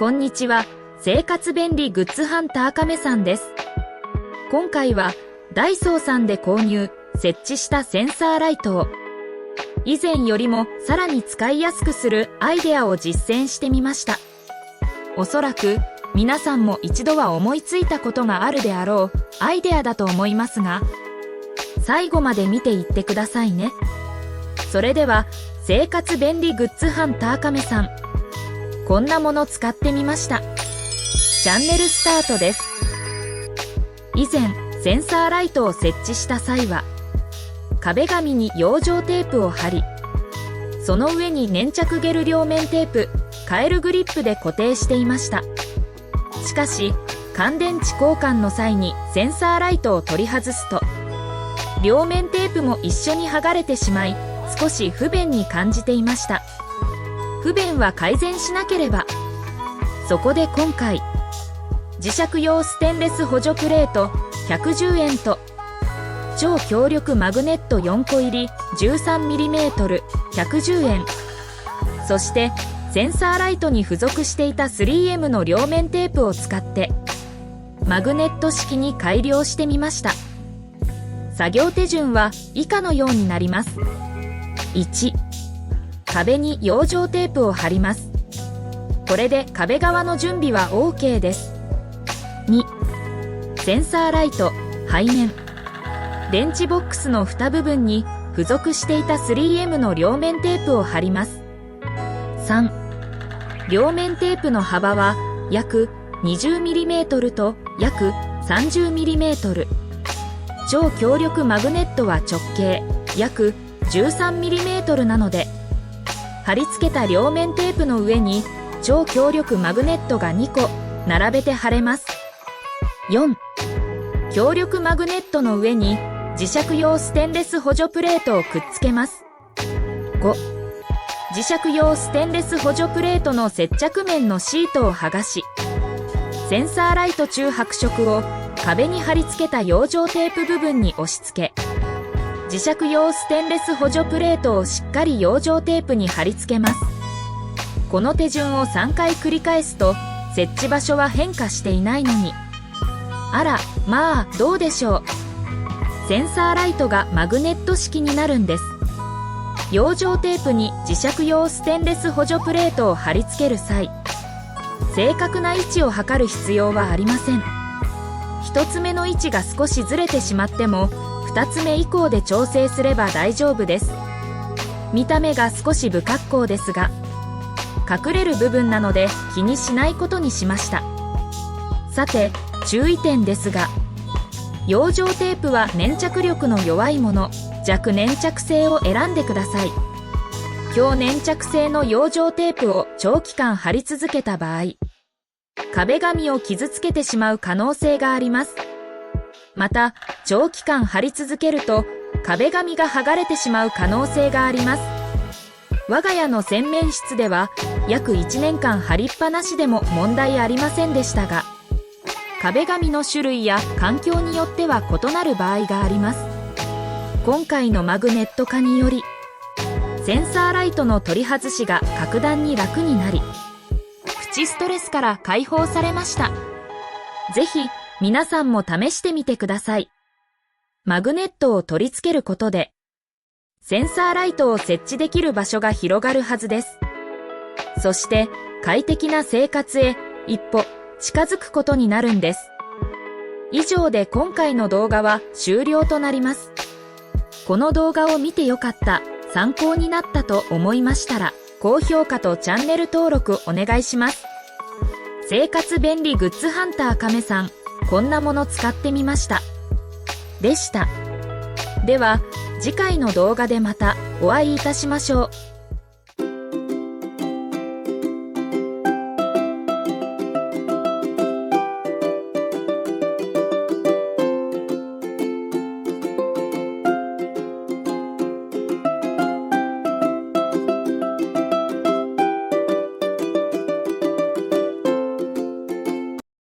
こんにちは、生活便利グッズハンター亀さんです。今回はダイソーさんで購入、設置したセンサーライトを以前よりもさらに使いやすくするアイデアを実践してみました。おそらく皆さんも一度は思いついたことがあるであろうアイデアだと思いますが、最後まで見ていってくださいね。それでは生活便利グッズハンター亀さん、こんなもの使ってみました。チャンネルスタートです。以前センサーライトを設置した際は壁紙に養生テープを貼り、その上に粘着ゲル両面テープ、カエルグリップで固定していました。しかし乾電池交換の際にセンサーライトを取り外すと両面テープも一緒に剥がれてしまい、少し不便に感じていました。不便は改善しなければ。そこで今回、磁石用ステンレス補助プレート110円と超強力マグネット4個入り 13mm110 円、そしてセンサーライトに付属していた 3M の両面テープを使ってマグネット式に改良してみました。作業手順は以下のようになります。1、壁に養生テープを貼ります。これで壁側の準備は OK です。2、センサーライト背面、電池ボックスの蓋部分に付属していた 3M の両面テープを貼ります。3、両面テープの幅は約 20mm と約 30mm、超強力マグネットは直径約 13mm なので、貼り付けた両面テープの上に超強力マグネットが2個並べて貼れます。4、強力マグネットの上に磁石用ステンレス補助プレートをくっつけます。5、磁石用ステンレス補助プレートの接着面のシートを剥がし、センサーライト中白色を壁に貼り付けた養生テープ部分に押し付け、磁石用ステンレス補助プレートをしっかり養生テープに貼り付けます。この手順を3回繰り返すと設置場所は変化していないのに、あらまあどうでしょう、センサーライトがマグネット式になるんです。養生テープに磁石用ステンレス補助プレートを貼り付ける際、正確な位置を測る必要はありません。1つ目の位置が少しずれてしまっても2つ目以降で調整すれば大丈夫です。見た目が少し不格好ですが、隠れる部分なので気にしないことにしました。さて注意点ですが、養生テープは粘着力の弱いもの、弱粘着性を選んでください。強粘着性の養生テープを長期間貼り続けた場合、壁紙を傷つけてしまう可能性があります。また長期間貼り続けると壁紙が剥がれてしまう可能性があります。我が家の洗面室では約1年間貼りっぱなしでも問題ありませんでしたが、壁紙の種類や環境によっては異なる場合があります。今回のマグネット化によりセンサーライトの取り外しが格段に楽になり、プチストレスから解放されました。ぜひ皆さんも試してみてください。マグネットを取り付けることでセンサーライトを設置できる場所が広がるはずです。そして快適な生活へ一歩近づくことになるんです。以上で今回の動画は終了となります。この動画を見てよかった、参考になったと思いましたら、高評価とチャンネル登録お願いします。生活便利グッズハンター亀さん、こんなもの使ってみました。でした。では、次回の動画でまたお会いいたしましょう。